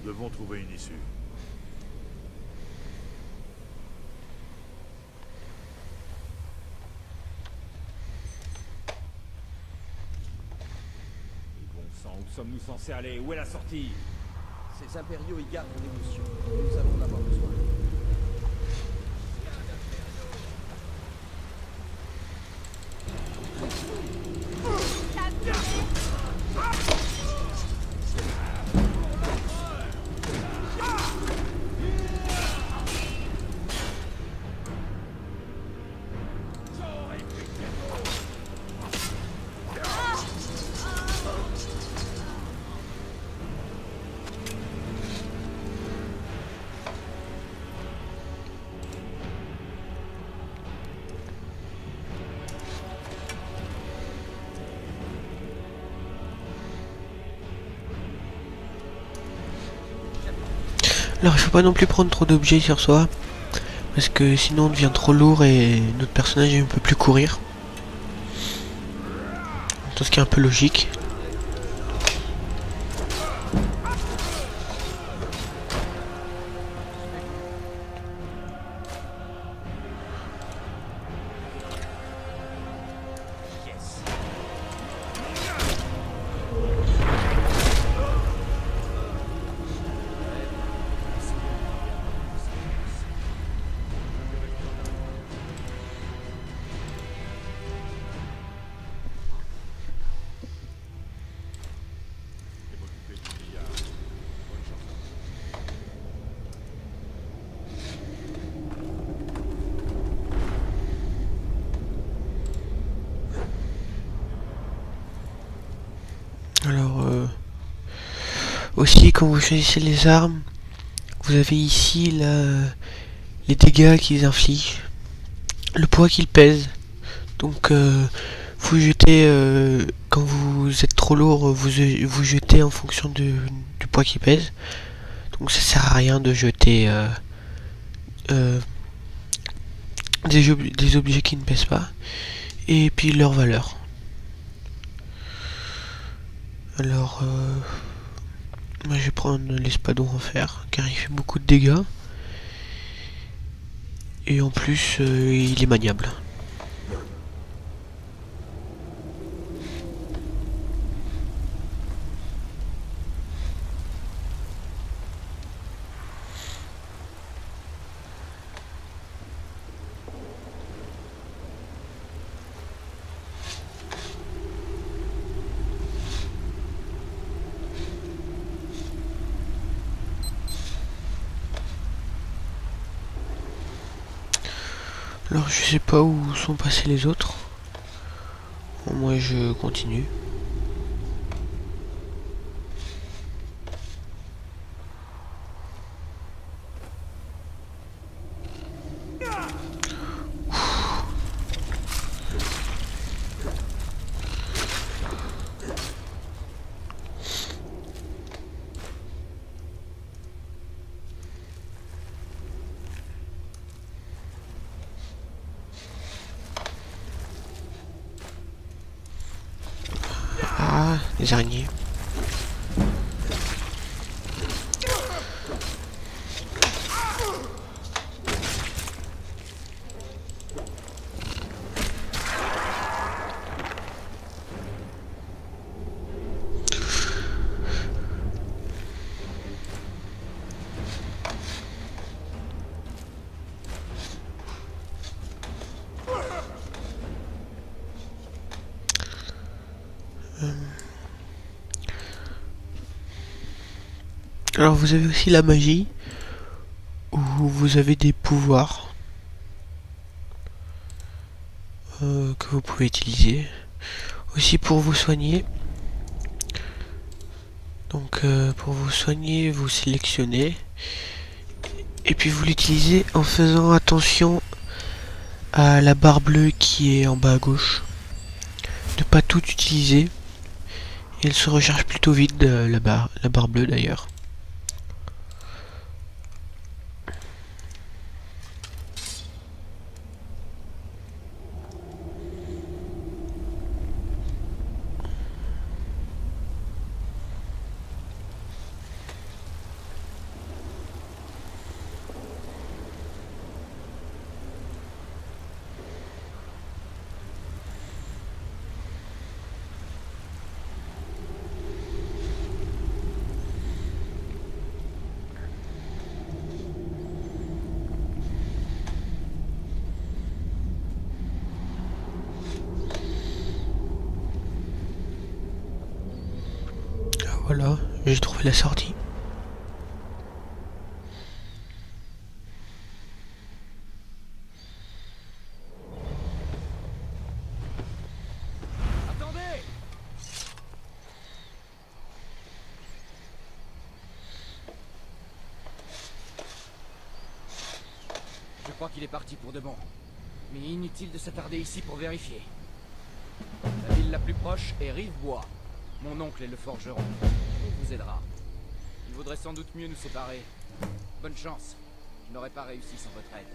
Nous devons trouver une issue. Bon sang, où sommes-nous censés aller? Où est la sortie? Ces impériaux y gardent mon émotion. Nous allons en avoir besoin. Alors il faut pas non plus prendre trop d'objets sur soi, parce que sinon on devient trop lourd et notre personnage ne peut plus courir. Tout ce qui est un peu logique. Alors aussi quand vous choisissez les armes, vous avez ici les dégâts qu'ils infligent, le poids qu'ils pèsent. Donc vous jetez quand vous êtes trop lourd, vous jetez en fonction du poids qu'il pèse. Donc ça sert à rien de jeter des objets qui ne pèsent pas. Et puis leur valeur. Alors moi je vais prendre l'espadon en fer car il fait beaucoup de dégâts. Et en plus il est maniable. Alors je sais pas où sont passés les autres. Bon, moi je continue. Ah, les araignées. Alors vous avez aussi la magie, où vous avez des pouvoirs que vous pouvez utiliser. Aussi pour vous soigner. Donc pour vous soigner, vous sélectionnez. Et puis vous l'utilisez en faisant attention à la barre bleue qui est en bas à gauche. De pas tout utiliser. Et elle se recharge plutôt vite, la barre bleue d'ailleurs. Voilà, j'ai trouvé la sortie. Attendez! Je crois qu'il est parti pour de bon. Mais inutile de s'attarder ici pour vérifier. La ville la plus proche est Rivebois. Mon oncle est le forgeron. Il vous aidera. Il vaudrait sans doute mieux nous séparer. Bonne chance. Je n'aurais pas réussi sans votre aide.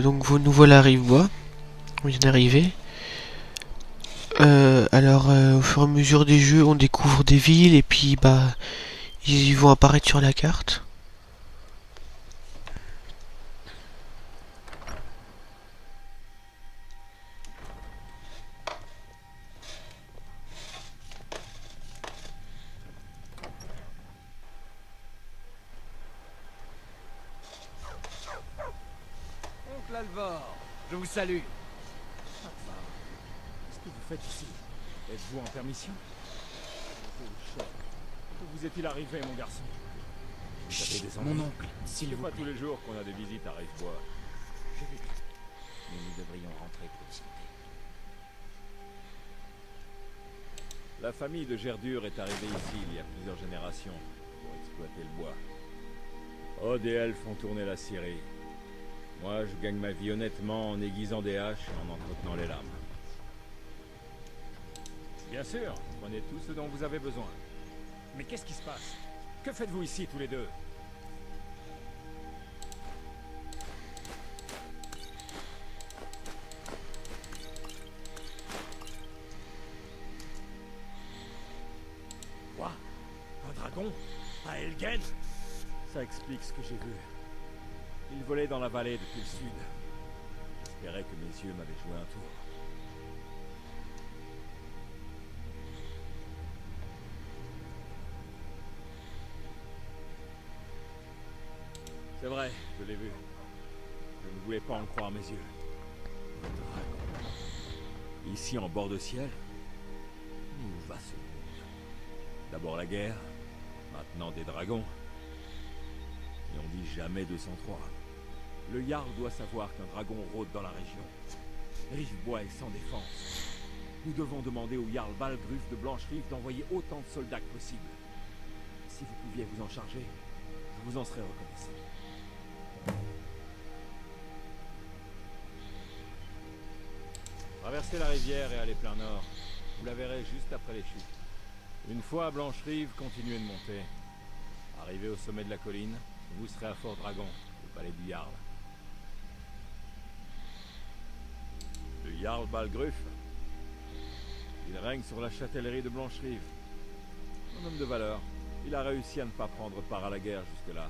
Donc nous voilà à Rivebois. On vient d'arriver. Alors au fur et à mesure des jeux, on découvre des villes et puis bah ils vont apparaître sur la carte. Oncle Alvor, je vous salue. Qu'est-ce que vous faites ici? Êtes-vous en permission? Oh, cher. Où vous est-il arrivé, mon garçon? Vous avez des ennuis? Mon oncle, s'il C'est vous pas plaît. tous les jours qu'on a des visites à Rivebois. Je vais bien. Mais nous devrions rentrer pour discuter. La famille de Gerdur est arrivée ici il y a plusieurs générations pour exploiter le bois. Odd et elfes font tourner la scierie. Moi, je gagne ma vie honnêtement en aiguisant des haches et en entretenant les lames. Bien sûr, prenez tout ce dont vous avez besoin. Mais qu'est-ce qui se passe? Que faites-vous ici tous les deux? Quoi? Un dragon? À Elgen? Ça explique ce que j'ai vu. Il volait dans la vallée depuis le sud. J'espérais que mes yeux m'avaient joué un tour. C'est vrai, je l'ai vu. Je ne voulais pas en croire mes yeux. Un dragon. Ici en bord de ciel? Où va ce monde? D'abord la guerre, maintenant des dragons. Et on dit jamais 203. Le Jarl doit savoir qu'un dragon rôde dans la région. Rivebois est sans défense. Nous devons demander au Jarl Balgruf de Blancherive d'envoyer autant de soldats que possible. Si vous pouviez vous en charger, je vous en serais reconnaissant. Traversez la rivière et allez plein nord. Vous la verrez juste après les chutes. Une fois à Blancherive, continuez de monter. Arrivé au sommet de la colline, vous serez à Fort Dragon, au palais du Jarl. Le Jarl Balgruf. Il règne sur la châtellerie de Blancherive. Un homme de valeur. Il a réussi à ne pas prendre part à la guerre jusque-là.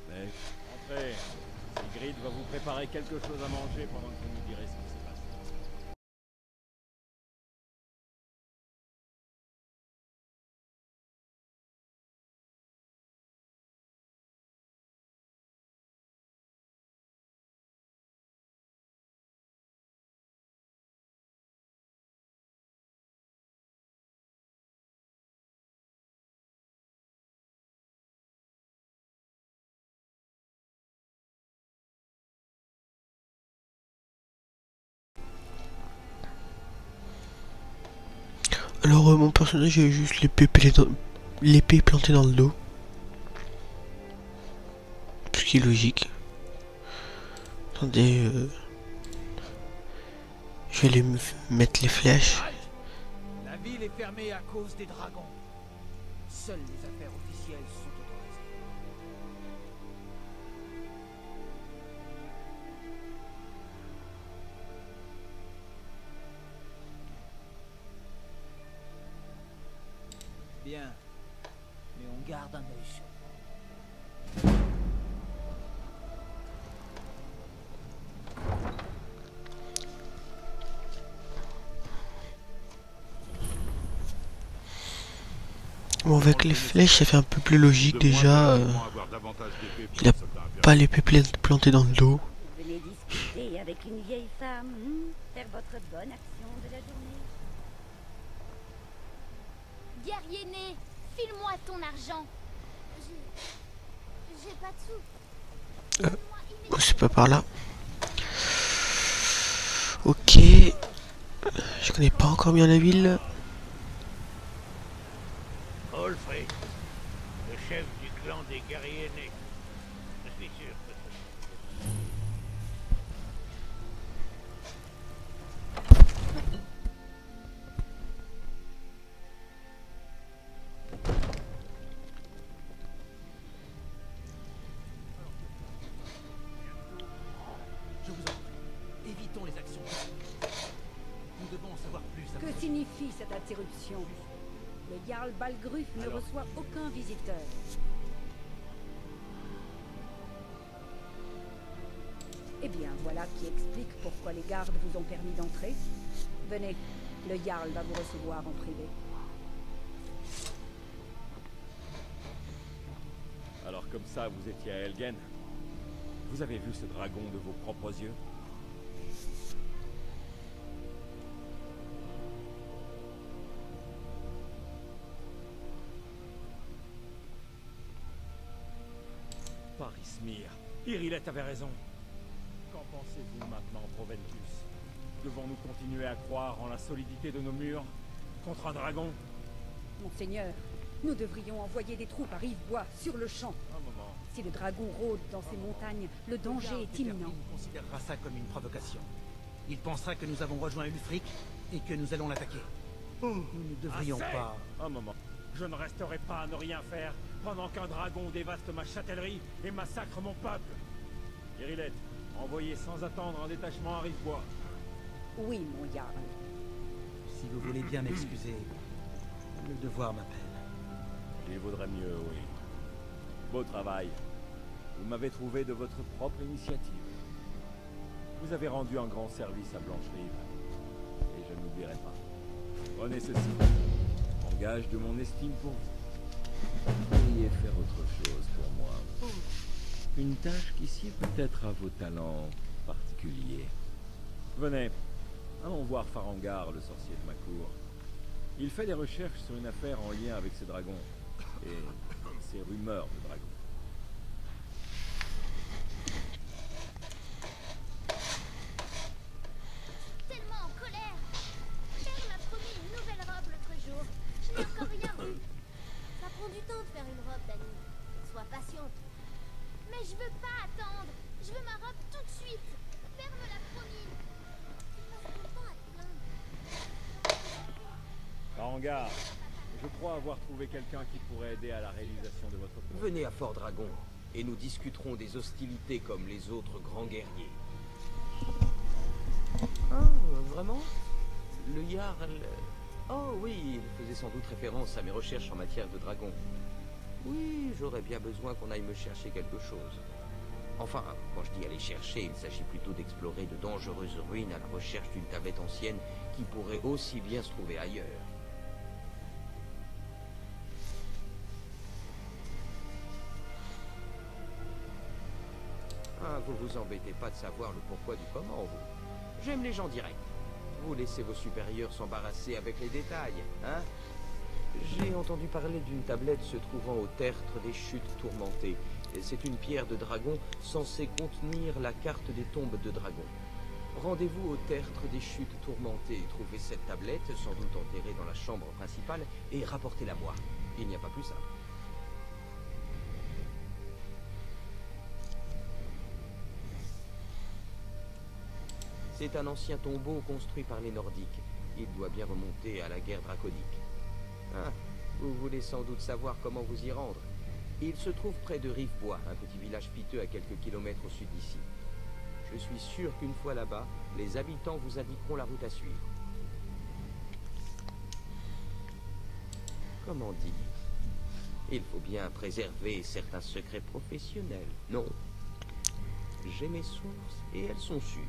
Mais, entrez. Sigrid va vous préparer quelque chose à manger pendant que vous nous direz ce qui se passe. Alors mon personnage a juste l'épée plantée dans le dos. Ce qui est logique. Attendez, je vais aller mettre les flèches. La ville est fermée à cause des dragons. Seules les affaires officielles sont autorisées. Bien. Mais on garde un œil sur vous. Bon, avec les flèches, ça fait un peu plus logique déjà. Il a pas l'épée plantée dans le dos. Venez discuter avec une vieille femme, faire votre bonne action de la journée. Guerrier né, file-moi ton argent. J'ai pas de sous. Bon, c'est pas par là. Ok. Je connais pas encore bien la ville. Olfrid, le chef du clan des guerriers nés. Je suis sûr que Je vous en prie, évitons les actions. Nous devons en savoir plus. Que signifie cette interruption? Le Jarl Balgruf ne reçoit aucun visiteur. Eh bien, voilà qui explique pourquoi les gardes vous ont permis d'entrer. Venez, le Jarl va vous recevoir en privé. Alors comme ça, vous étiez à Helgen. Vous avez vu ce dragon de vos propres yeux? Parismir, Irilette avait raison. Qu'en pensez-vous maintenant, Proventus? Devons-nous continuer à croire en la solidité de nos murs contre un dragon? Monseigneur, nous devrions envoyer des troupes à Rivebois sur le champ. Un moment. Si le dragon rôde dans ces montagnes, le danger est imminent. Il considérera ça comme une provocation. Il pensera que nous avons rejoint Ulfric et que nous allons l'attaquer. Nous ne devrions Assez. pas... Un moment. Je ne resterai pas à ne rien faire pendant qu'un dragon dévaste ma châtellerie et massacre mon peuple. Irilette, envoyez sans attendre un détachement à Rivebois. Oui, mon Jarl. Si vous voulez bien m'excuser, le devoir m'appelle. Il vaudrait mieux, oui. Beau travail. Vous m'avez trouvé de votre propre initiative. Vous avez rendu un grand service à Blancherive. Et je ne l'oublierai pas. Prenez ceci. En gage de mon estime pour vous. Vous pourriez faire autre chose pour moi. Une tâche qui sied peut-être à vos talents particuliers. Venez, allons voir Farangar, le sorcier de ma cour. Il fait des recherches sur une affaire en lien avec ces dragons. Et ces rumeurs de dragons. Tellement en colère. Père m'a promis une nouvelle robe l'autre jour. Je n'ai encore rien vu. Ça prend du temps de faire une robe, Dani. Sois patiente. Mais je veux pas attendre. Je veux ma robe tout de suite. Père me l'a promis. Tu passes ton temps à te plaindre. Farangar, je crois avoir trouvé quelqu'un qui pourrait aider à la réalisation de votre plan. Venez à Fort Dragon, et nous discuterons des hostilités comme les autres grands guerriers. Ah, vraiment? Le Jarl... Oh oui, il faisait sans doute référence à mes recherches en matière de dragons. Oui, j'aurais bien besoin qu'on aille me chercher quelque chose. Enfin, quand je dis aller chercher, il s'agit plutôt d'explorer de dangereuses ruines à la recherche d'une tablette ancienne qui pourrait aussi bien se trouver ailleurs. Ah, vous vous embêtez pas de savoir le pourquoi du comment, vous. J'aime les gens directs. Vous laissez vos supérieurs s'embarrasser avec les détails, hein? J'ai entendu parler d'une tablette se trouvant au tertre des chutes tourmentées. C'est une pierre de dragon censée contenir la carte des tombes de dragons. Rendez-vous au tertre des chutes tourmentées, trouvez cette tablette, sans doute enterrée dans la chambre principale, et rapportez-la moi. Il n'y a pas plus simple. C'est un ancien tombeau construit par les Nordiques. Il doit bien remonter à la guerre draconique. Ah, vous voulez sans doute savoir comment vous y rendre. Il se trouve près de Rivebois, un petit village piteux à quelques kilomètres au sud d'ici. Je suis sûr qu'une fois là-bas, les habitants vous indiqueront la route à suivre. Comment dire? Il faut bien préserver certains secrets professionnels, non? J'ai mes sources et elles sont sûres.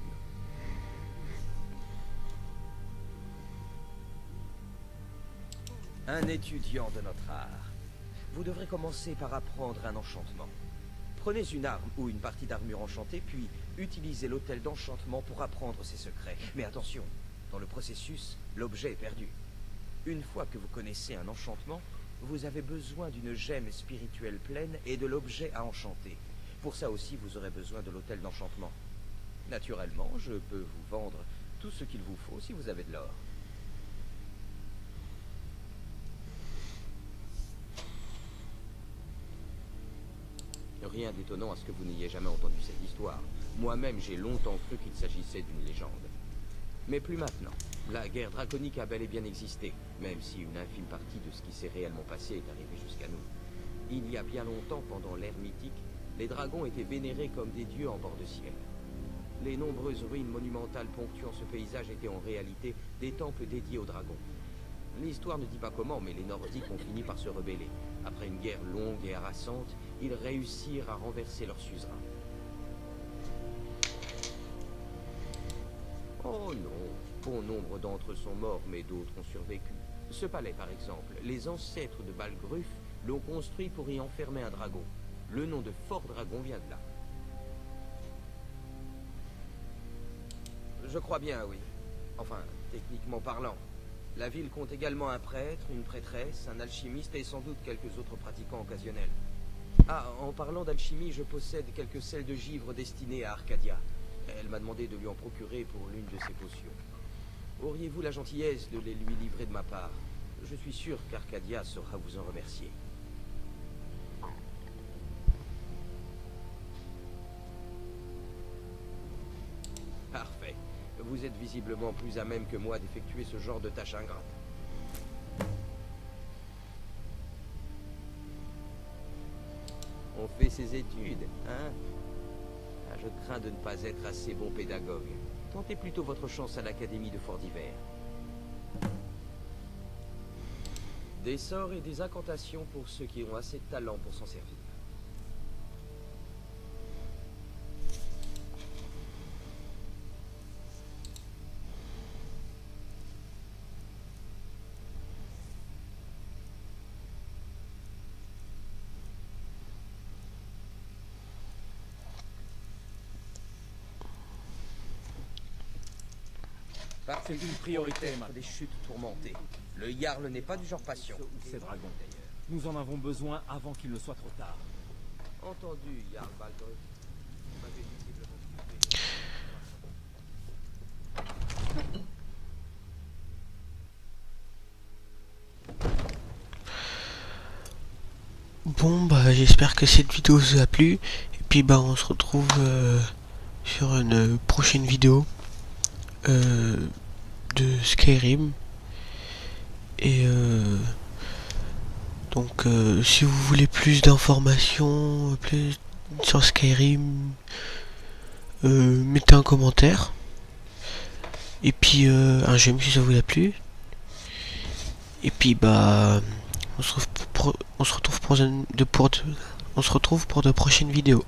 Un étudiant de notre art. Vous devrez commencer par apprendre un enchantement. Prenez une arme ou une partie d'armure enchantée, puis utilisez l'hôtel d'enchantement pour apprendre ses secrets. Mais attention, dans le processus, l'objet est perdu. Une fois que vous connaissez un enchantement, vous avez besoin d'une gemme spirituelle pleine et de l'objet à enchanter. Pour ça aussi, vous aurez besoin de l'hôtel d'enchantement. Naturellement, je peux vous vendre tout ce qu'il vous faut si vous avez de l'or. Rien d'étonnant à ce que vous n'ayez jamais entendu cette histoire. Moi-même, j'ai longtemps cru qu'il s'agissait d'une légende. Mais plus maintenant. La guerre draconique a bel et bien existé, même si une infime partie de ce qui s'est réellement passé est arrivée jusqu'à nous. Il y a bien longtemps, pendant l'ère mythique, les dragons étaient vénérés comme des dieux en bord de ciel. Les nombreuses ruines monumentales ponctuant ce paysage étaient en réalité des temples dédiés aux dragons. L'histoire ne dit pas comment, mais les Nordiques ont fini par se rebeller. Après une guerre longue et harassante, ils réussirent à renverser leur suzerain. Oh non, bon nombre d'entre eux sont morts, mais d'autres ont survécu. Ce palais, par exemple, les ancêtres de Balgruf l'ont construit pour y enfermer un dragon. Le nom de Fort Dragon vient de là. Je crois bien, oui. Enfin, techniquement parlant. La ville compte également un prêtre, une prêtresse, un alchimiste et sans doute quelques autres pratiquants occasionnels. Ah, en parlant d'alchimie, je possède quelques sels de givre destinés à Arcadia. Elle m'a demandé de lui en procurer pour l'une de ses potions. Auriez-vous la gentillesse de les lui livrer de ma part? Je suis sûr qu'Arcadia saura vous en remercier. Parfait. Vous êtes visiblement plus à même que moi d'effectuer ce genre de tâche ingrate. On fait ses études, hein? Ah, je crains de ne pas être assez bon pédagogue. Tentez plutôt votre chance à l'Académie de Fort d'Hiver. Des sorts et des incantations pour ceux qui ont assez de talent pour s'en servir. C'est une priorité, Des chutes tourmentées. Le Jarl n'est pas du genre patient. Ces dragons, d'ailleurs. Nous en avons besoin avant qu'il ne soit trop tard. Entendu, Jarl Balgruf. Vous m'avez visiblement Bon bah j'espère que cette vidéo vous a plu. Et puis bah on se retrouve sur une prochaine vidéo de Skyrim. Et donc si vous voulez plus d'informations plus sur Skyrim, mettez un commentaire. Et puis un j'aime si ça vous a plu. Et puis bah on se retrouve pour de prochaines vidéos.